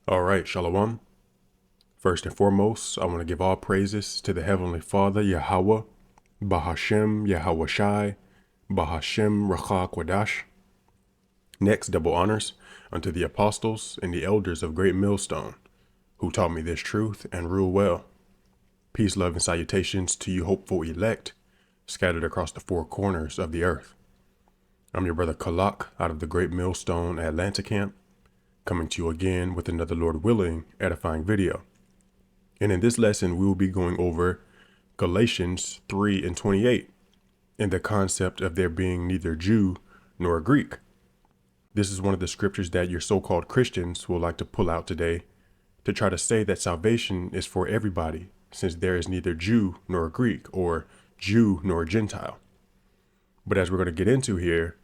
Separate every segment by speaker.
Speaker 1: All right, Shalawam. First and foremost, I want to give all praises to the Heavenly Father, Yahweh, Bahashem, Yahweh Shai, Bahashem, Racha Kwadash. Next, double honors unto the apostles and the elders of Great Millstone, who taught me this truth and rule well. Peace, love, and salutations to you hopeful elect, scattered across the four corners of the earth. I'm your brother Kalak out of the Great Millstone Atlanta camp, coming to you again with another Lord willing edifying video. And in this lesson, we will be going over Galatians 3 and 28 and the concept of there being neither Jew nor Greek. This is one of the scriptures that your so-called Christians will like to pull out today to try to say that salvation is for everybody, since there is neither Jew nor Greek or Jew nor Gentile. But as we're going to get into here,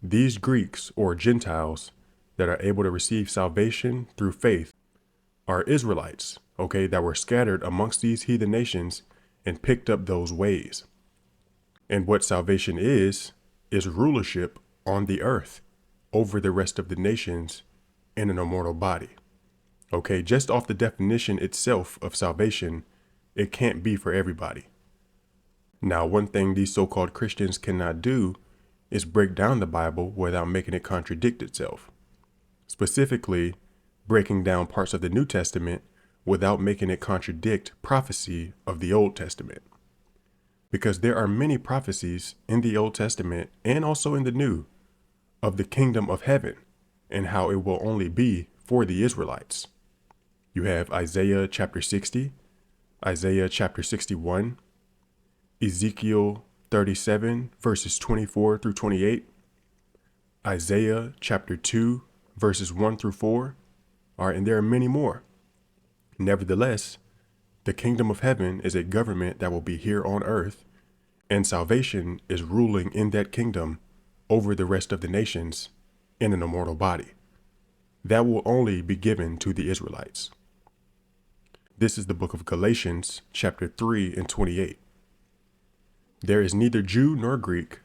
Speaker 1: these Greeks or Gentiles that are able to receive salvation through faith are Israelites, okay, that were scattered amongst these heathen nations and picked up those ways. And what salvation is rulership on the earth over the rest of the nations in an immortal body. Okay, just off the definition itself of salvation, it can't be for everybody. Now, one thing these so-called Christians cannot do is break down the Bible without making it contradict itself. Specifically, breaking down parts of the New Testament without making it contradict prophecy of the Old Testament. Because there are many prophecies in the Old Testament and also in the New of the kingdom of heaven and how it will only be for the Israelites. You have Isaiah chapter 60, Isaiah chapter 61, Ezekiel 37 verses 24 through 28, Isaiah chapter 2 verses 1 through 4, and there are many more. Nevertheless, the kingdom of heaven is a government that will be here on earth, and salvation is ruling in that kingdom over the rest of the nations in an immortal body. That will only be given to the Israelites. This is the book of Galatians, chapter 3 and 28. There is neither Jew nor Greek.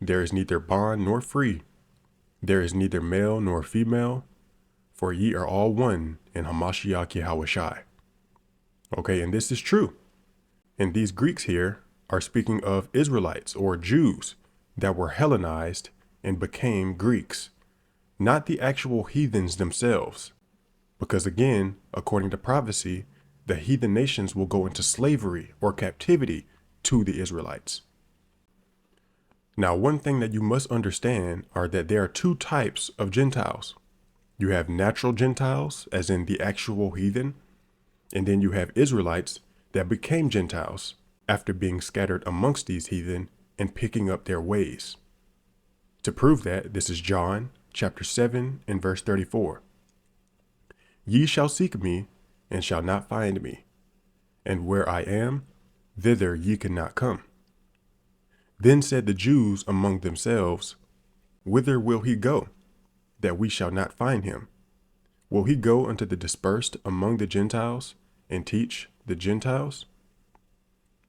Speaker 1: There is neither bond nor free. There is neither male nor female, for ye are all one in Hamashiach Yahweh Shai. Okay, and this is true. And these Greeks here are speaking of Israelites or Jews that were Hellenized and became Greeks, not the actual heathens themselves. Because again, according to prophecy, the heathen nations will go into slavery or captivity to the Israelites. Now, one thing that you must understand are that there are two types of Gentiles. You have natural Gentiles, as in the actual heathen, and then you have Israelites that became Gentiles after being scattered amongst these heathen and picking up their ways. To prove that, this is John chapter 7 and verse 34. Ye shall seek me and shall not find me, and where I am, thither ye cannot come. Then said the Jews among themselves, Whither will he go, that we shall not find him? Will he go unto the dispersed among the Gentiles and teach the Gentiles?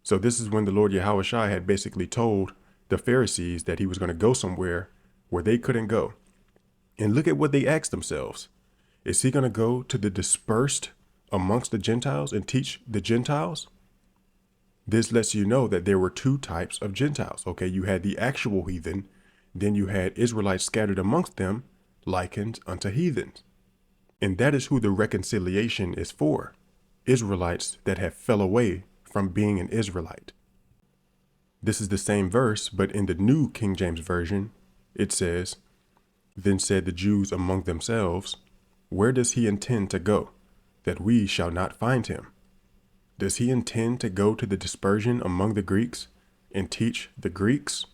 Speaker 1: So this is when the Lord Yahweh Shai had basically told the Pharisees that he was going to go somewhere where they couldn't go. And look at what they asked themselves. Is he going to go to the dispersed amongst the Gentiles and teach the Gentiles? This lets you know that there were two types of Gentiles. Okay, you had the actual heathen, then you had Israelites scattered amongst them, likened unto heathens. And that is who the reconciliation is for, Israelites that have fell away from being an Israelite. This is the same verse, but in the New King James Version, it says, Then said the Jews among themselves, Where does he intend to go, that we shall not find him? Does he intend to go to the dispersion among the Greeks and teach the Greeks?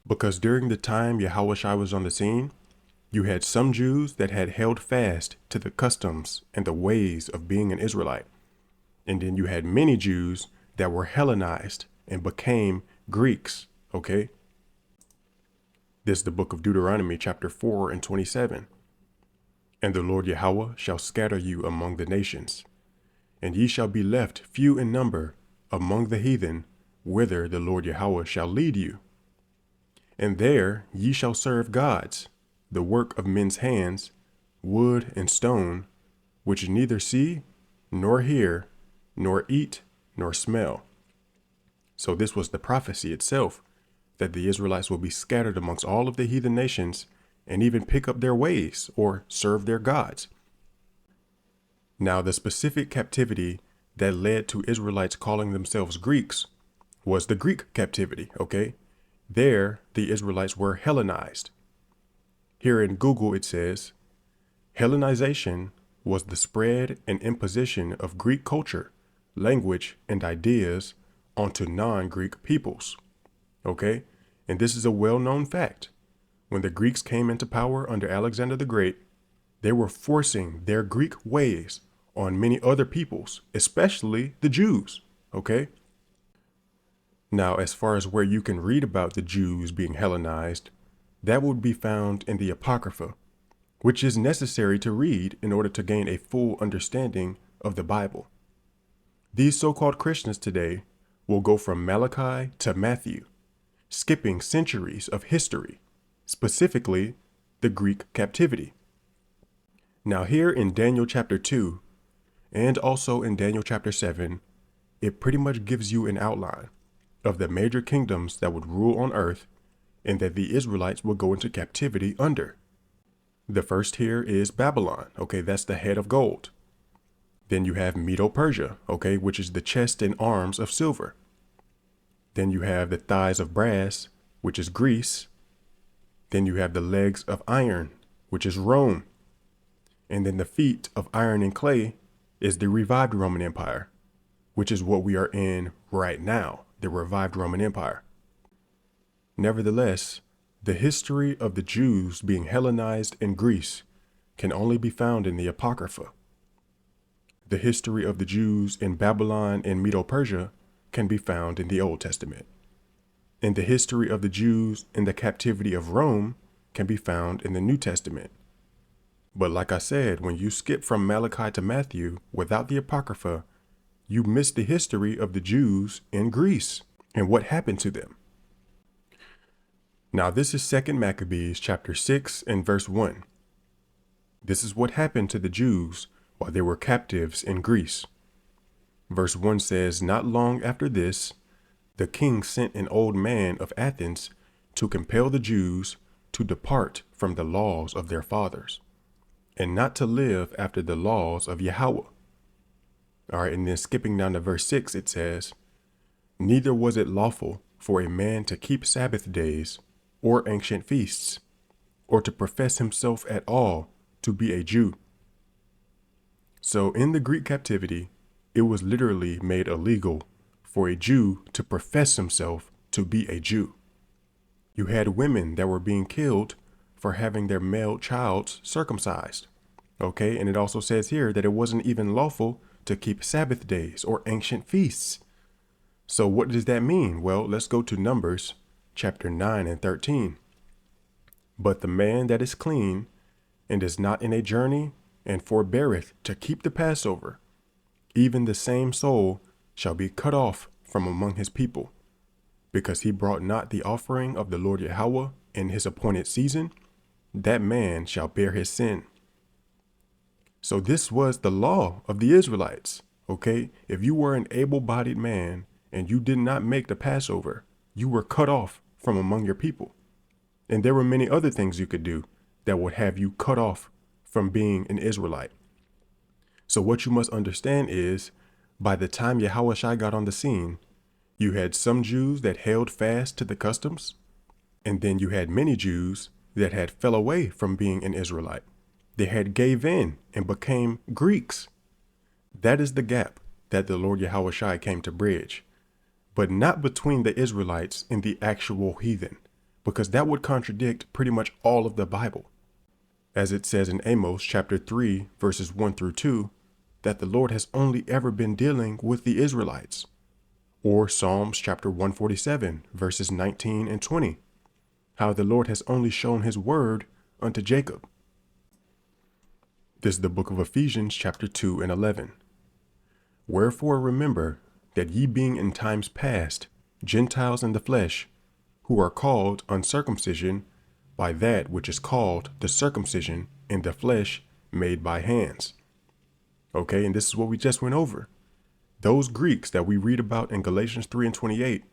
Speaker 1: Because during the time Yahweh Shai was on the scene, you had some Jews that had held fast to the customs and the ways of being an Israelite. And then you had many Jews that were Hellenized and became Greeks, okay? This is the book of Deuteronomy, chapter 4 and 27. And the Lord Yahweh shall scatter you among the nations, and ye shall be left few in number among the heathen, whither the Lord Yahweh shall lead you. And there ye shall serve gods, the work of men's hands, wood and stone, which neither see, nor hear, nor eat, nor smell. So this was the prophecy itself, that the Israelites will be scattered amongst all of the heathen nations and even pick up their ways or serve their gods. Now, the specific captivity that led to Israelites calling themselves Greeks was the Greek captivity, okay? There, the Israelites were Hellenized. Here in Google, it says, Hellenization was the spread and imposition of Greek culture, language, and ideas onto non-Greek peoples, okay? And this is a well-known fact. When the Greeks came into power under Alexander the Great, they were forcing their Greek ways on many other peoples, especially the Jews, okay? Now, as far as where you can read about the Jews being Hellenized, that would be found in the Apocrypha, which is necessary to read in order to gain a full understanding of the Bible. These so-called Christians today will go from Malachi to Matthew, skipping centuries of history, specifically the Greek captivity. Now here in Daniel chapter 2, and also in Daniel chapter 7, it pretty much gives you an outline of the major kingdoms that would rule on earth and that the Israelites will go into captivity under. The first here is Babylon, okay, that's the head of gold. Then you have Medo-Persia, okay, which is the chest and arms of silver. Then you have the thighs of brass, which is Greece. Then you have the legs of iron, which is Rome. And then the feet of iron and clay is the revived Roman Empire, which is what we are in right now, the revived Roman Empire. Nevertheless, the history of the Jews being Hellenized in Greece can only be found in the Apocrypha. The history of the Jews in Babylon and Medo-Persia can be found in the Old Testament. And the history of the Jews in the captivity of Rome can be found in the New Testament. But like I said, when you skip from Malachi to Matthew without the Apocrypha, you miss the history of the Jews in Greece and what happened to them. Now this is 2 Maccabees chapter 6 and verse 1. This is what happened to the Jews while they were captives in Greece. Verse 1 says, "Not long after this, the king sent an old man of Athens to compel the Jews to depart from the laws of their fathers, and not to live after the laws of Yahweh." All right, and then skipping down to verse 6, it says, "Neither was it lawful for a man to keep Sabbath days or ancient feasts, or to profess himself at all to be a Jew." So in the Greek captivity, it was literally made illegal for a Jew to profess himself to be a Jew. You had women that were being killed for having their male child circumcised. Okay, and it also says here that it wasn't even lawful to keep Sabbath days or ancient feasts. So what does that mean? Well, let's go to Numbers chapter 9 and 13. "But the man that is clean and is not in a journey and forbeareth to keep the Passover, even the same soul shall be cut off from among his people, because he brought not the offering of the Lord Yahweh in his appointed season, that man shall bear his sin." So this was the law of the Israelites, okay? If you were an able-bodied man and you did not make the Passover, you were cut off from among your people. And there were many other things you could do that would have you cut off from being an Israelite. So what you must understand is, by the time Yahushua got on the scene, you had some Jews that held fast to the customs, and then you had many Jews that had fell away from being an Israelite. They had gave in and became Greeks. That is the gap that the Lord Yahushua came to bridge, but not between the Israelites and the actual heathen, because that would contradict pretty much all of the Bible. As it says in Amos chapter 3, verses 1 through 2, that the Lord has only ever been dealing with the Israelites. Or Psalms chapter 147, verses 19 and 20, how the Lord has only shown his word unto Jacob. This is the book of Ephesians chapter 2 and 11. "Wherefore remember that ye being in times past Gentiles in the flesh, who are called uncircumcision by that which is called the circumcision in the flesh made by hands." Okay, and this is what we just went over. Those Greeks that we read about in Galatians 3 and 28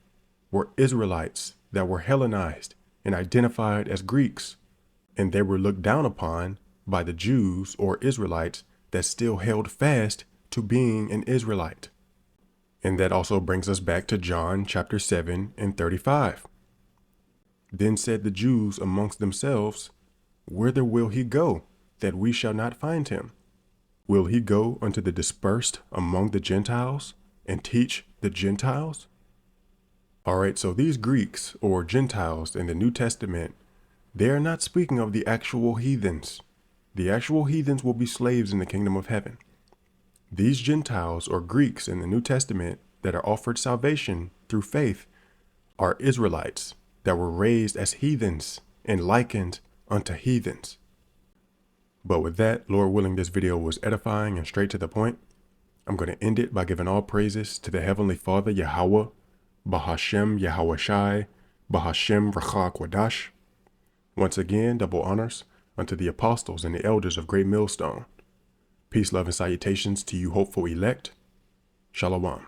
Speaker 1: were Israelites that were Hellenized and identified as Greeks, and they were looked down upon by the Jews or Israelites that still held fast to being an Israelite. And that also brings us back to John chapter 7 and 35. Then said the Jews amongst themselves, Whither will he go, that we shall not find him? Will he go unto the dispersed among the Gentiles and teach the Gentiles? All right, so these Greeks or Gentiles in the New Testament, they are not speaking of the actual heathens. The actual heathens will be slaves in the kingdom of heaven. These Gentiles or Greeks in the New Testament that are offered salvation through faith are Israelites that were raised as heathens and likened unto heathens. But with that, Lord willing, this video was edifying and straight to the point. I'm going to end it by giving all praises to the Heavenly Father, Yahweh, Bahashem Yahawashai, Bahashem Rachak Wadash. Once again, double honors unto the apostles and the elders of Great Millstone. Peace, love, and salutations to you hopeful elect. Shalawam.